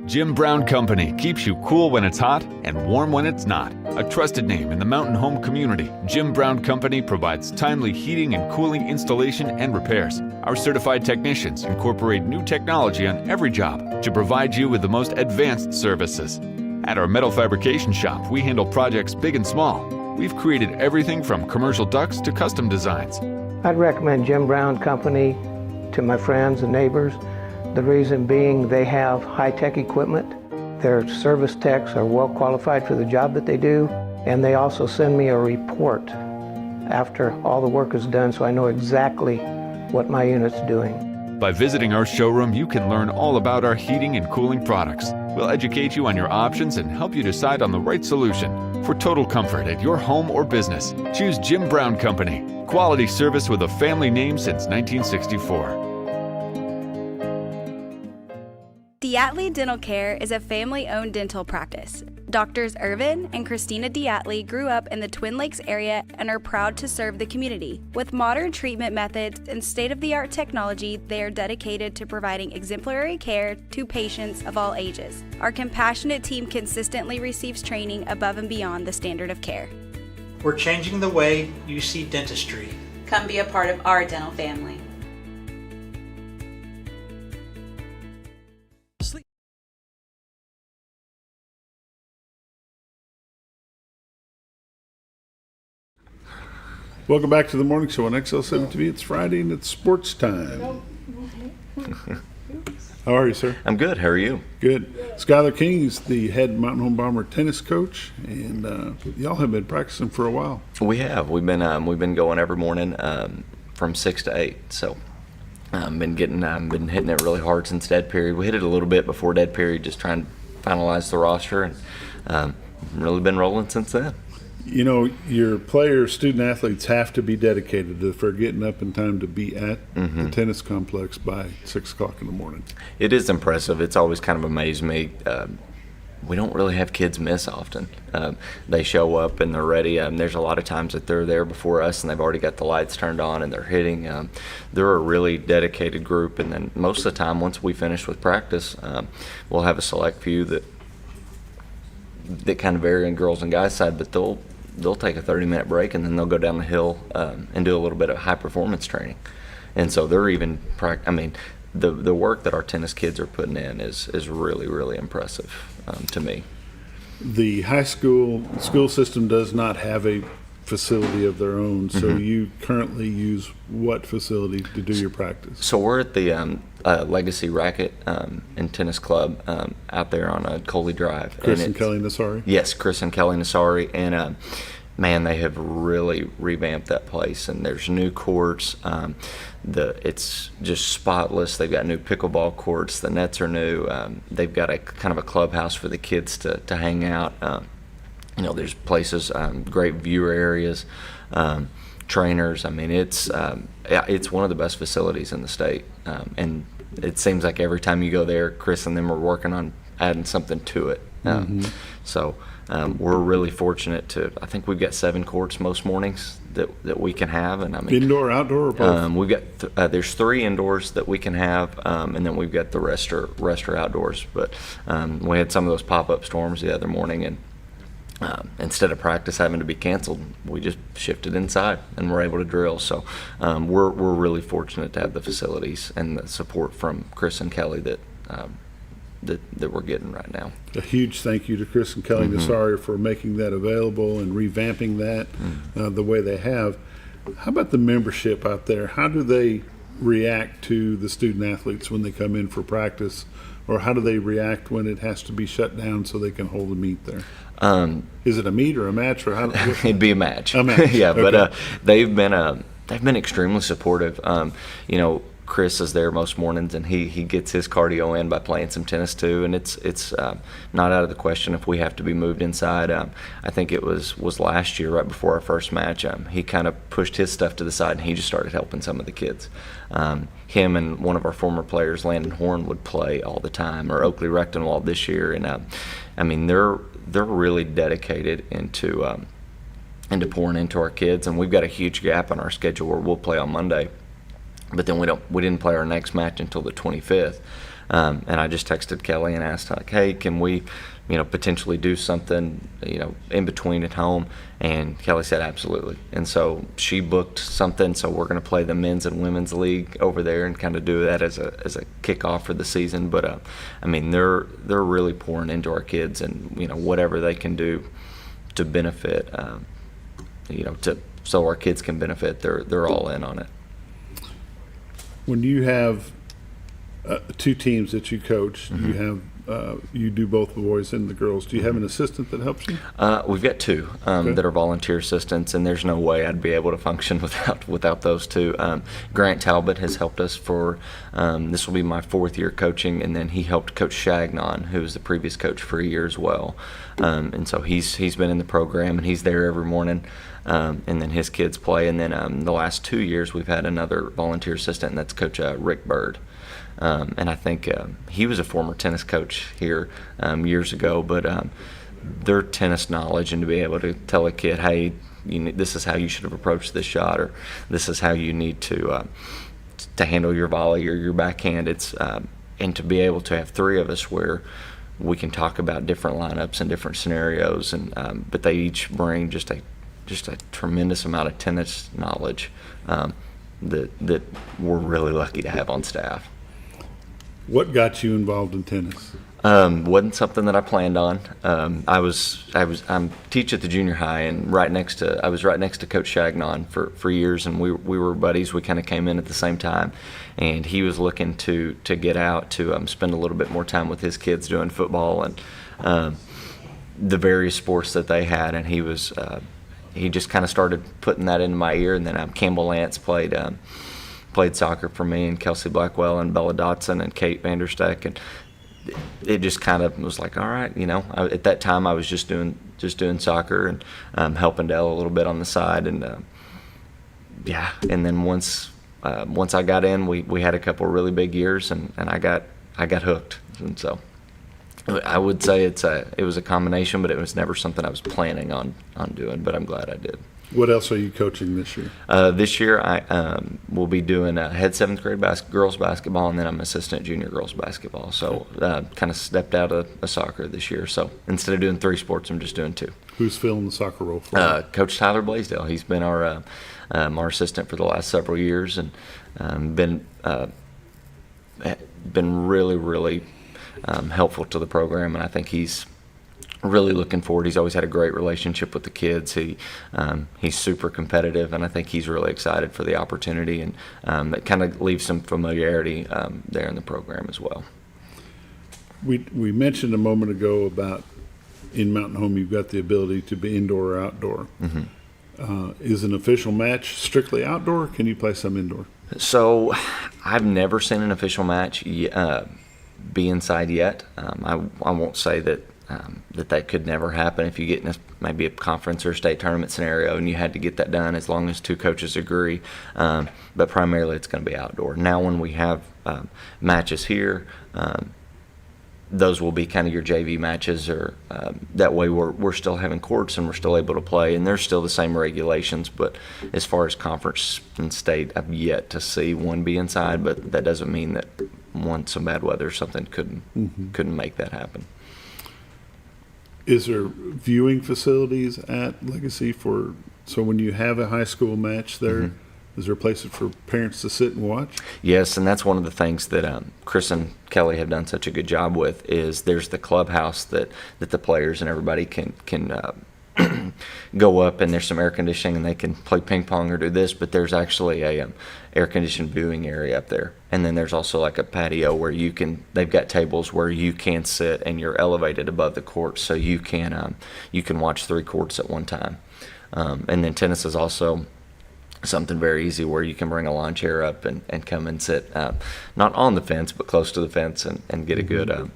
Jim Brown Company keeps you cool when it's hot and warm when it's not. A trusted name in the mountain home community, Jim Brown Company provides timely heating and cooling installation and repairs. Our certified technicians incorporate new technology on every job to provide you with the most advanced services. At our metal fabrication shop, we handle projects big and small. We've created everything from commercial ducts to custom designs. I'd recommend Jim Brown Company to my friends and neighbors. The reason being they have high-tech equipment. Their service techs are well qualified for the job that they do, and they also send me a report after all the work is done so I know exactly what my unit's doing. By visiting our showroom, you can learn all about our heating and cooling products. We'll educate you on your options and help you decide on the right solution. For total comfort at your home or business, choose Jim Brown Company. Quality service with a family name since 1964. Diatley Dental Care is a family-owned dental practice. Doctors Irvin and Christina Diatley grew up in the Twin Lakes area and are proud to serve the community. With modern treatment methods and state-of-the-art technology, they are dedicated to providing exemplary care to patients of all ages. Our compassionate team consistently receives training above and beyond the standard of care. We're changing the way you see dentistry. Come be a part of our dental family. Welcome back to the morning show on XL7-TV. It's Friday and it's sports time. How are you, sir? I'm good. How are you? Good. Skyler King is the head Mountain Home Bomber tennis coach, and y'all have been practicing for a while. We have. We've been going every morning from 6 to 8. So been hitting it really hard since dead period. We hit it a little bit before dead period, just trying to finalize the roster, and really been rolling since then. You know, your players, student athletes have to be dedicated for getting up in time to be at the tennis complex by 6 o'clock in the morning. It is impressive. It's always kind of amazed me. We don't really have kids miss often. They show up and they're ready. There's a lot of times that they're there before us and they've already got the lights turned on and they're hitting. They're a really dedicated group, and then most of the time once we finish with practice, we'll have a select few that kind of vary on girls and guys side, but they'll take a 30-minute break and then they'll go down the hill and do a little bit of high-performance training. And so they're even the work that our tennis kids are putting in is really, really impressive to me. The high school system does not have a facility of their own, so you currently use what facility to do your practice? So we're at the Legacy Racket and Tennis Club out there on Coley Drive. Chris and Kelly Nassari? Yes, Chris and Kelly Nassari, and man, they have really revamped that place, and there's new courts. It's just spotless. They've got new pickleball courts. The nets are new. They've got a kind of a clubhouse for the kids to hang out. There's places, great viewer areas, trainers. I mean, it's one of the best facilities in the state, and it seems like every time you go there, Chris and them are working on adding something to it. So we're really fortunate to. I think we've got 7 courts most mornings that we can have, and I mean indoor, outdoor, or both? We've got there's 3 indoors that we can have, and then we've got the rest are outdoors. But we had some of those pop-up storms the other morning, and instead of practice having to be canceled, we just shifted inside and we're able to drill. So we're really fortunate to have the facilities and the support from Chris and Kelly that we're getting right now. A huge thank you to Chris and Kelly Nassari for making that available and revamping that the way they have. How about the membership out there? How do they react to the student athletes when they come in for practice, or how do they react when it has to be shut down so they can hold a meet there? Is it a meet or a match, or how? It'd be a match. A match. Yeah, okay. But they've been extremely supportive. Chris is there most mornings, and he gets his cardio in by playing some tennis too. And it's not out of the question if we have to be moved inside. I think it was last year, right before our first match. He kind of pushed his stuff to the side, and he just started helping some of the kids. Him and one of our former players, Landon Horn, would play all the time, or Oakley Rechtenwald this year. And they're really dedicated into pouring into our kids, and we've got a huge gap in our schedule where we'll play on Monday, but then we didn't play our next match until the 25th. And I just texted Kelly and asked, like, hey, can we, potentially do something, in between at home? And Kelly said absolutely. And so she booked something. So we're going to play the men's and women's league over there and kind of do that as a kickoff for the season. But they're really pouring into our kids, and whatever they can do to benefit, so our kids can benefit, they're all in on it. When you have two teams that you coach, you have you do both the boys and the girls. Do you have an assistant that helps you? We've got two that are volunteer assistants, and there's no way I'd be able to function without those two. Grant Talbot has helped us for this will be my 4th year coaching, and then he helped coach Shagnon, who was the previous coach for a year as well. And so he's been in the program, and he's there every morning. And then his kids play, and then the last 2 years we've had another volunteer assistant, and that's Coach Rick Bird. And I think he was a former tennis coach here years ago, but their tennis knowledge, and to be able to tell a kid, hey, this is how you should have approached this shot, or this is how you need to handle your volley or your backhand. And to be able to have 3 of us where we can talk about different lineups and different scenarios, and but they each bring just a tremendous amount of tennis knowledge that we're really lucky to have on staff. What got you involved in tennis? Wasn't something that I planned on. I'm teach at the junior high, and I was right next to Coach Shagnon for years, and we were buddies. We kind of came in at the same time, and he was looking to get out to spend a little bit more time with his kids doing football and the various sports that they had, and he just kind of started putting that into my ear. And then Campbell Lance played soccer for me, and Kelsey Blackwell and Bella Dotson and Kate Vandersteck, and it just kind of was like, all right, at that time I was just doing soccer and helping Dell a little bit on the side, and and then once I got in, we had a couple really big years, and I got hooked, and so I would say it was a combination, but it was never something I was planning on doing, but I'm glad I did. What else are you coaching this year? This year I will be doing head 7th grade girls basketball, and then I'm assistant junior girls basketball. So kind of stepped out of soccer this year. So instead of doing 3 sports, I'm just doing 2. Who's filling the soccer role for you? Coach Tyler Blaisdell. He's been our assistant for the last several years, and been really, really helpful to the program, and I think he's really looking forward. He's always had a great relationship with the kids. He's super competitive, and I think he's really excited for the opportunity, and that kind of leaves some familiarity there in the program as well. We mentioned a moment ago about in Mountain Home you've got the ability to be indoor or outdoor. Mm-hmm. Is an official match strictly outdoor? Can you play some indoor? So I've never seen an official match be inside yet. I won't say that that could never happen if you get in maybe a conference or state tournament scenario and you had to get that done, as long as 2 coaches agree. But primarily it's going to be outdoor. Now when we have matches here, those will be kind of your JV matches, or that way we're still having courts and we're still able to play, and there's still the same regulations. But as far as conference and state, I've yet to see one be inside, but that doesn't mean that some bad weather or something couldn't make that happen. Is there viewing facilities at Legacy so when you have a high school match there, mm-hmm. is there places for parents to sit and watch? Yes, and that's one of the things that Chris and Kelly have done such a good job with, is there's the clubhouse that the players and everybody can go up, and there's some air conditioning and they can play ping pong or do this, but there's actually a air conditioned viewing area up there. And then there's also like a patio where they've got tables where you can sit and you're elevated above the courts, so you can watch 3 courts at one time. And then tennis is also something very easy where you can bring a lawn chair up and come and sit, not on the fence, but close to the fence, and get a good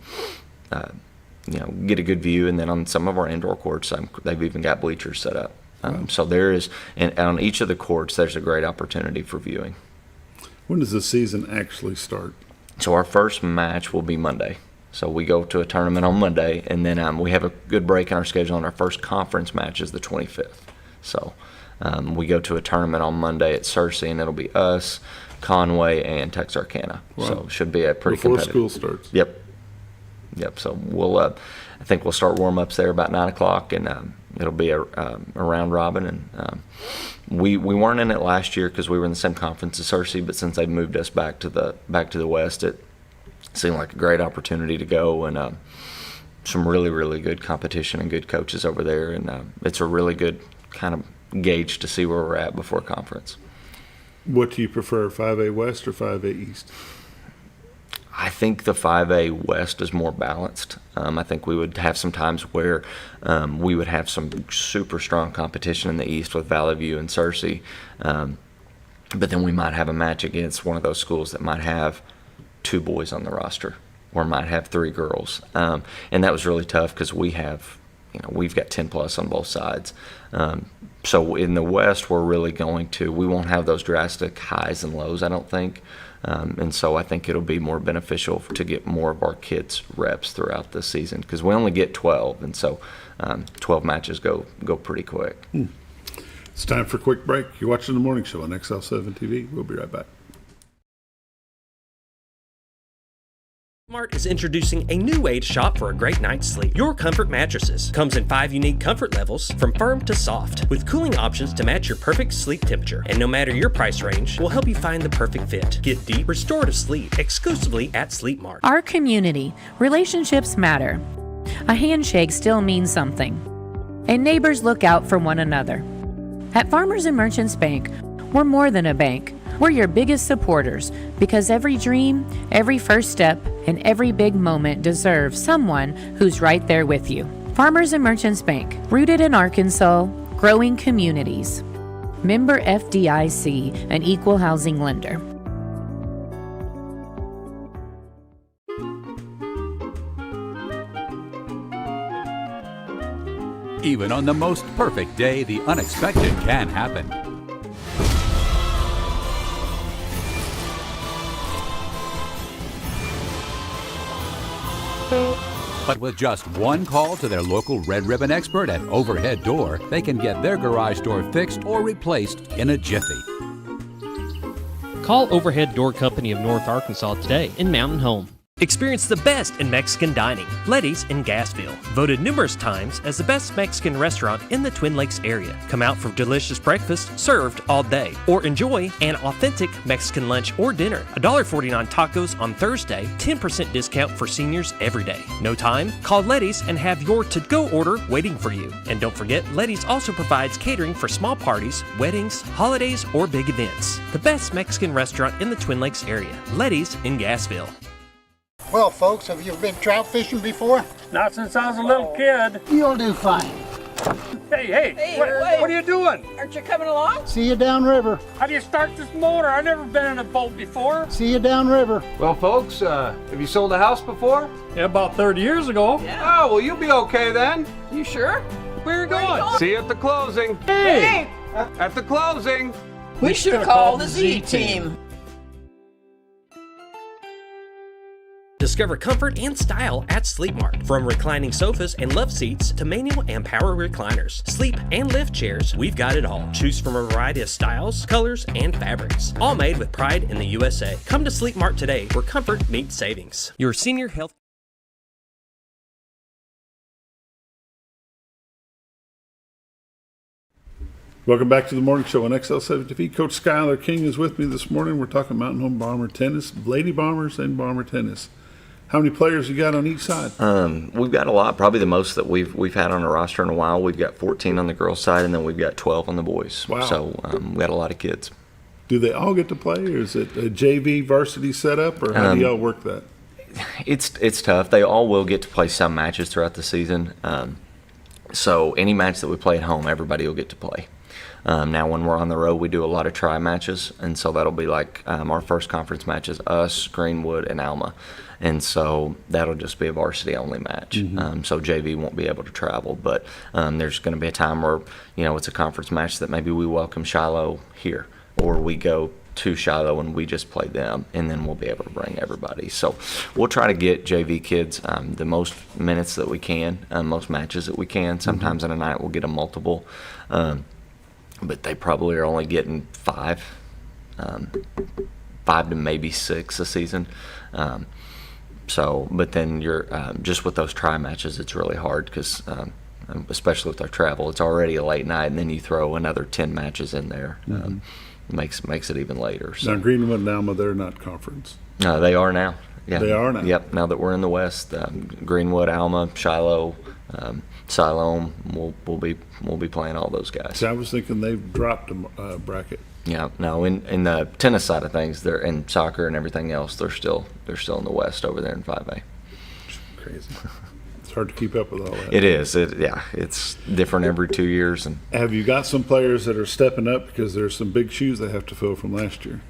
get a good view. And then on some of our indoor courts, they've even got bleachers set up. So there is, and on each of the courts, there's a great opportunity for viewing. When does the season actually start? So our first match will be Monday. So we go to a tournament on Monday, and then we have a good break in our schedule, and our first conference match is the 25th. So we go to a tournament on Monday at Searcy, and it'll be us, Conway, and Texarkana. Wow. So should be a pretty Before competitive. school starts. Yep. So we'll, I think we'll start warm-ups there about 9 o'clock, and it'll be a round robin. And we weren't in it last year because we were in the same conference as Searcy, but since they've moved us back to the West, it seemed like a great opportunity to go, and some really, really good competition and good coaches over there, and it's a really good kind of gauge to see where we're at before conference. What do you prefer, 5A West or 5A East? I think the 5A West is more balanced. I think we would have some times where we would have some super strong competition in the East with Valley View and Searcy, but then we might have a match against one of those schools that might have 2 boys on the roster or might have 3 girls, and that was really tough because we've got 10 plus on both sides. So in the West, we won't have those drastic highs and lows, I don't think. And so I think it'll be more beneficial to get more of our kids reps throughout the season because we only get 12, and so 12 matches go pretty quick. It's time for a quick break. You're watching The Morning Show on XL7-TV. We'll be right back. Smart is introducing a new way to shop for a great night's sleep. Your Comfort Mattresses comes in 5 unique comfort levels from firm to soft, with cooling options to match your perfect sleep temperature. And no matter your price range, we'll help you find the perfect fit. Get deep, restorative sleep exclusively at Sleep Mart. Our community, relationships matter. A handshake still means something. And neighbors look out for one another. At Farmers and Merchants Bank, we're more than a bank. We're your biggest supporters because every dream, every first step, and every big moment deserves someone who's right there with you. Farmers and Merchants Bank, rooted in Arkansas, growing communities. Member FDIC, an equal housing lender. Even on the most perfect day, the unexpected can happen. But with just one call to their local Red Ribbon expert at Overhead Door, they can get their garage door fixed or replaced in a jiffy. Call Overhead Door Company of North Arkansas today in Mountain Home. Experience the best in Mexican dining. Letty's in Gassville, voted numerous times as the best Mexican restaurant in the Twin Lakes area. Come out for delicious breakfast served all day, or enjoy an authentic Mexican lunch or dinner. $1.49 tacos on Thursday, 10% discount for seniors every day. No time? Call Letty's and have your to-go order waiting for you. And don't forget, Letty's also provides catering for small parties, weddings, holidays, or big events. The best Mexican restaurant in the Twin Lakes area. Letty's in Gassville. Well, folks, have you been trout fishing before? Not since I was a little kid. You'll do fine. Hey, what are you doing? Aren't you coming along? See you downriver. How do you start this motor? I've never been in a boat before. See you downriver. Well, folks, have you sold a house before? Yeah, about 30 years ago. Yeah. Oh, well, you'll be okay then. You sure? Where are you going? See you at the closing. Hey! At the closing. We should have called the Z-Team. Discover comfort and style at Sleep Mart. From reclining sofas and love seats to manual and power recliners, sleep and lift chairs, we've got it all. Choose from a variety of styles, colors, and fabrics. All made with pride in the USA. Come to Sleep Mart today where comfort meets savings. Your senior health. Welcome back to the Morning Show on XL7-TV. Coach Skyler King is with me this morning. We're talking Mountain Home Bomber Tennis, Lady Bombers, and Bomber Tennis. How many players you got on each side? We've got a lot, probably the most that we've had on a roster in a while. We've got 14 on the girls' side, and then we've got 12 on the boys. Wow. So we've got a lot of kids. Do they all get to play, or is it a JV varsity setup, or how do y'all work that? It's tough. They all will get to play some matches throughout the season. So any match that we play at home, everybody will get to play. Now, when we're on the road, we do a lot of try matches, and so that'll be like our first conference match is us, Greenwood, and Alma. And so that'll just be a varsity-only match. Mm-hmm. So JV won't be able to travel, but there's going to be a time where, it's a conference match that maybe we welcome Shiloh here, or we go to Shiloh and we just play them, and then we'll be able to bring everybody. So we'll try to get JV kids the most minutes that we can, most matches that we can. Sometimes in a night we'll get them multiple, but they probably are only getting 5. 5 to maybe 6 a season. But then you're just with those tri matches, it's really hard because especially with our travel, it's already a late night, and then you throw another 10 matches in there. Makes it even later. So. Now, Greenwood and Alma, they're not conference. No, they are now. Yeah. They are now. Yep. Now that we're in the West, Greenwood, Alma, Shiloh, Siloam, we'll be playing all those guys. See, I was thinking they've dropped a bracket. Yeah. No, in the tennis side of things, they're in soccer and everything else. They're still in the West over there in 5A. Crazy. It's hard to keep up with all that. It is. It's different every 2 years. And have you got some players that are stepping up because there's some big shoes they have to fill from last year?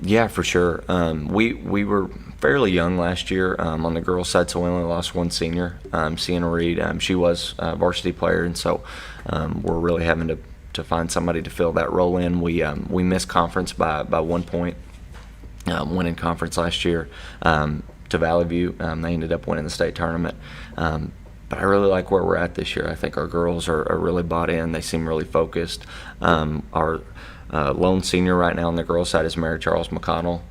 Yeah, for sure. We were fairly young last year on the girls' side, so we only lost one senior, Sienna Reed. She was a varsity player, and so we're really having to find somebody to fill that role in. We missed conference by 1 point, winning conference last year. To Valley View. They ended up winning the state tournament. But I really like where we're at this year. I think our girls are really bought in. They seem really focused. Our lone senior right now on the girls' side is Mary Charles McConnell.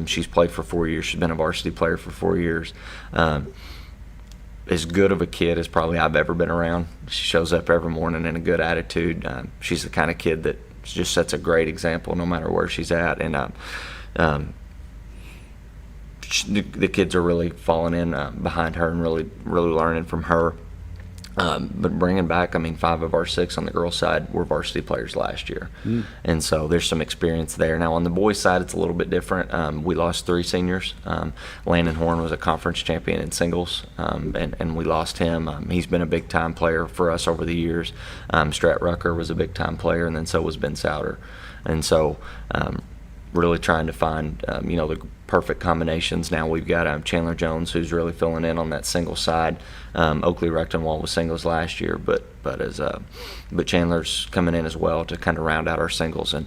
She's played for 4 years. She's been a varsity player for 4 years. As good of a kid as probably I've ever been around. She shows up every morning in a good attitude. She's the kind of kid that just sets a great example no matter where she's at. And the kids are really falling in behind her and really learning from her. But bringing back, 5 of our 6 on the girls' side were varsity players last year. And so there's some experience there. Now on the boys' side, it's a little bit different. We lost 3 seniors. Landon Horn was a conference champion in singles, and we lost him. He's been a big-time player for us over the years. Strat Rucker was a big-time player, and then so was Ben Souter. And so really trying to find, the perfect combinations. Now we've got Chandler Jones, who's really filling in on that single side. Oakley Rechtenwald was singles last year, but Chandler's coming in as well to kind of round out our singles, and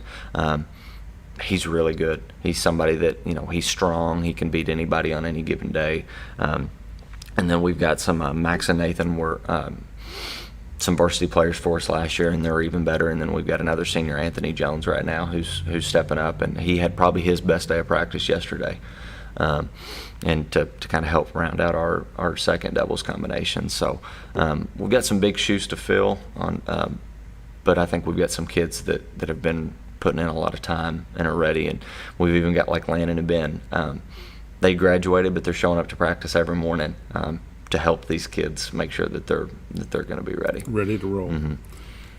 he's really good. He's somebody that he's strong. He can beat anybody on any given day. And then we've got some Max and Nathan were some varsity players for us last year, and they're even better. And then we've got another senior, Anthony Jones, right now, who's stepping up, and he had probably his best day of practice yesterday, and to kind of help round out our second doubles combination. So we've got some big shoes to fill on, but I think we've got some kids that have been putting in a lot of time and are ready. And we've even got like Landon and Ben. They graduated, but they're showing up to practice every morning. To help these kids make sure that they're going to be ready to roll.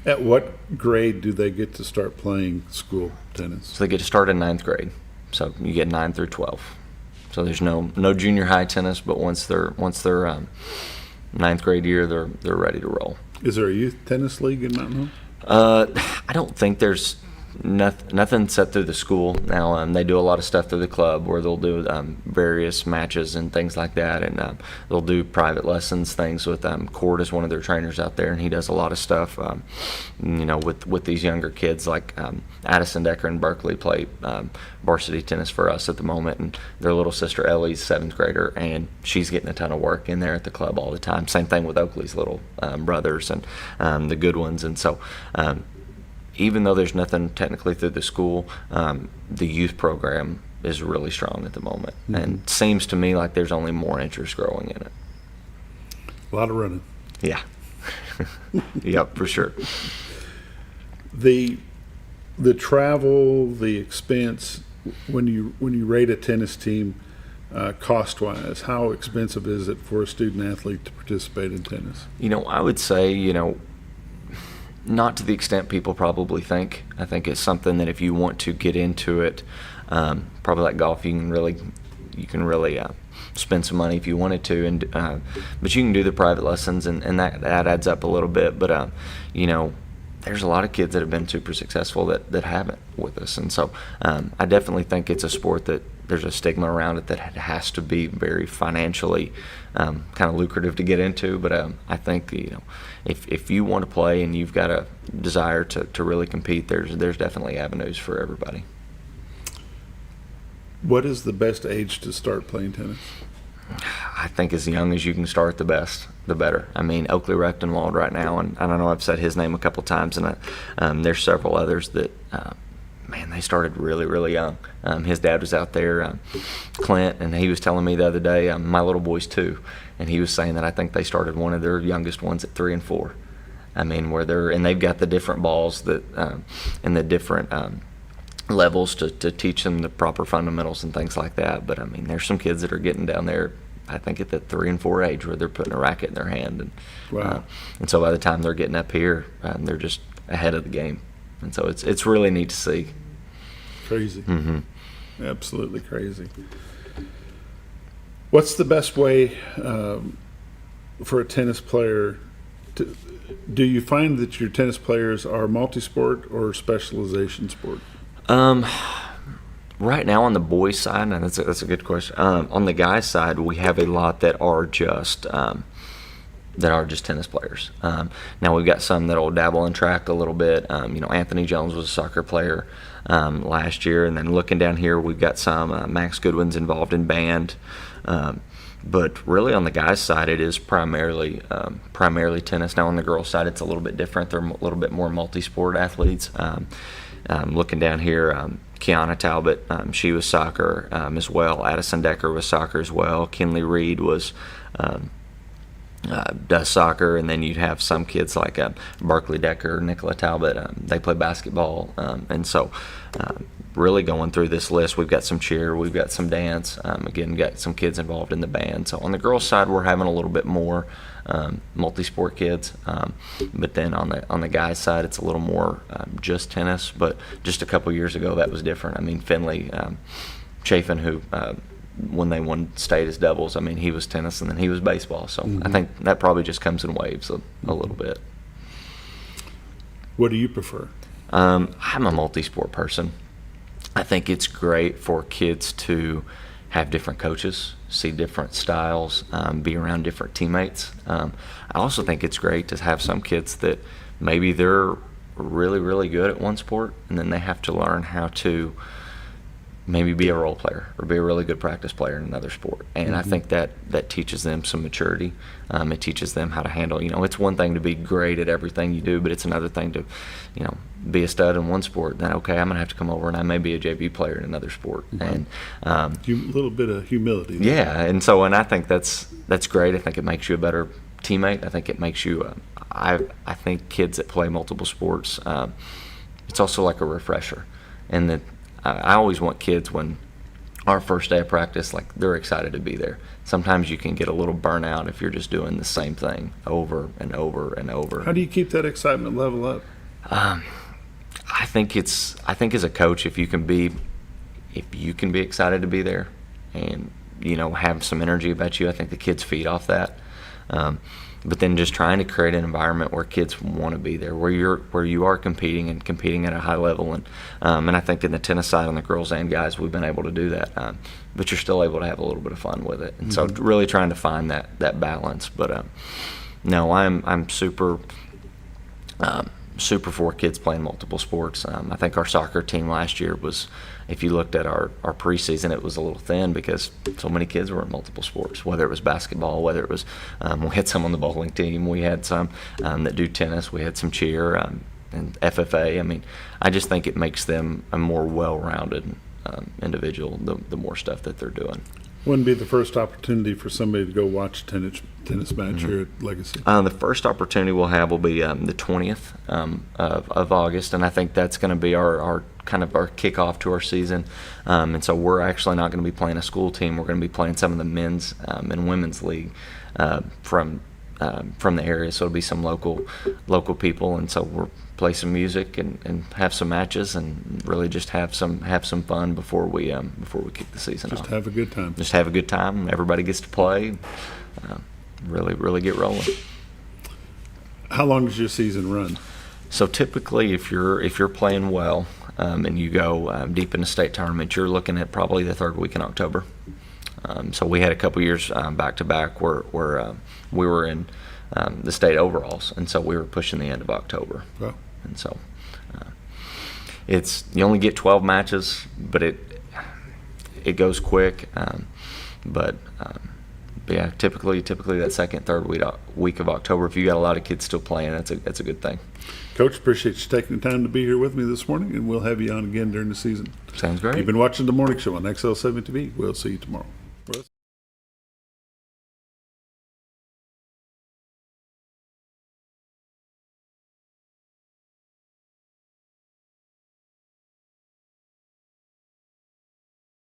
At what grade do they get to start playing school tennis? So they get to start in 9th grade. So you get 9 through 12. So there's no junior high tennis, but once they're 9th grade year, they're ready to roll. Is there a youth tennis league in Mountain Home? I don't think there's nothing set through the school now. They do a lot of stuff through the club where they'll do various matches and things like that, and they'll do private lessons, things with Cord is one of their trainers out there, and he does a lot of stuff with these younger kids. Like Addison Decker and Berkeley play varsity tennis for us at the moment, and their little sister Ellie's 7th grader, and she's getting a ton of work in there at the club all the time. Same thing with Oakley's little brothers and the good ones. And so even though there's nothing technically through the school, the youth program is really strong at the moment. And it seems to me like there's only more interest growing in it. A lot of running. Yeah. Yep, for sure. The travel, the expense, when you rate a tennis team cost-wise, how expensive is it for a student athlete to participate in tennis? I would say, not to the extent people probably think. I think it's something that if you want to get into it, probably like golf, you can really spend some money if you wanted to, and but you can do the private lessons, and that adds up a little bit. But there's a lot of kids that have been super successful that haven't with us, and so I definitely think it's a sport that there's a stigma around it that has to be very financially kind of lucrative to get into. But I think if you want to play and you've got a desire to really compete, there's definitely avenues for everybody. What is the best age to start playing tennis? I think as young as you can start, the better. Oakley Rechtenwald right now, and I don't know, I've said his name a couple times, and there's several others that man, they started really, really young. His dad was out there, Clint, and he was telling me the other day, my little boy's 2, and he was saying that I think they started one of their youngest ones at 3 and 4. I mean, and they've got the different balls that and the different levels to teach them the proper fundamentals and things like that. But I mean, there's some kids that are getting down there, I think, at the 3 and 4 age where they're putting a racket in their hand, and Wow. And so by the time they're getting up here, they're just ahead of the game, and so it's really neat to see. Crazy. Mm-hmm. Absolutely crazy. What's the best way for a tennis player to? Do you find that your tennis players are multi-sport or specialization sport? Right now on the boys' side, and that's a good question. On the guys' side, we have a lot that are just tennis players. Now we've got some that'll dabble in track a little bit. Anthony Jones was a soccer player last year, and then looking down here, we've got some Max Goodwin's involved in band. But really on the guys' side, it is primarily tennis. Now on the girls' side, it's a little bit different. They're a little bit more multi-sport athletes. Looking down here, Kiana Talbot, she was soccer as well. Addison Decker was soccer as well. Kinley Reed does soccer, and then you'd have some kids like Barkley Decker, Nicola Talbot. They play basketball, and so really going through this list, we've got some cheer, we've got some dance. Again, got some kids involved in the band. So on the girls' side, we're having a little bit more multi-sport kids, but then on the guys' side, it's a little more just tennis. But just a couple years ago, that was different. I mean, Finley Chafin, who when they won state as doubles, I mean, he was tennis and then he was baseball. So I think that probably just comes in waves a little bit. What do you prefer? I'm a multi-sport person. I think it's great for kids to have different coaches, see different styles, be around different teammates. I also think it's great to have some kids that maybe they're really, really good at one sport, and then they have to learn how to maybe be a role player or be a really good practice player in another sport. And I think that teaches them some maturity. It teaches them how to handle, it's one thing to be great at everything you do, but it's another thing to, be a stud in one sport. Then, okay, I'm going to have to come over and I may be a JV player in another sport. And a little bit of humility. Yeah, and I think that's great. I think it makes you a better teammate. I think it makes you, I think kids that play multiple sports, it's also like a refresher. And that I always want kids, when our first day of practice, like, they're excited to be there. Sometimes you can get a little burnout if you're just doing the same thing over and over and over. How do you keep that excitement level up? I think as a coach, if you can be excited to be there and have some energy about you, I think the kids feed off that. But then just trying to create an environment where kids want to be there, where you are competing at a high level, and I think in the tennis side, on the girls and guys, we've been able to do that. But you're still able to have a little bit of fun with it, and so really trying to find that balance. But no, I'm super for kids playing multiple sports. I think our soccer team last year was, if you looked at our preseason, it was a little thin because so many kids were in multiple sports, whether it was basketball, whether it was, we had some on the bowling team, we had some that do tennis, we had some cheer, and FFA. I mean, I just think it makes them a more well-rounded individual, the more stuff that they're doing. Wouldn't be the first opportunity for somebody to go watch a tennis match here at Legacy? The first opportunity we'll have will be the 20th of August, and I think that's going to be our kind of our kickoff to our season. And so we're actually not going to be playing a school team. We're going to be playing some of the men's and women's league from the area. So it'll be some local people, and so we'll play some music and have some matches and really just have some fun before we kick the season off. Just have a good time. Just have a good time. Everybody gets to play. Really get rolling. How long does your season run? So typically, if you're playing well and you go deep in the state tournament, you're looking at probably the third week in October. So we had a couple years back to back where we were in the state overalls, and so we were pushing the end of October. Wow. And so you only get 12 matches, but it goes quick. But But yeah, typically that second, third week of October, if you got a lot of kids still playing, that's a good thing. Coach, appreciate you taking the time to be here with me this morning, and we'll have you on again during the season. Sounds great. You've been watching The Morning Show on XL7-TV. We'll see you tomorrow.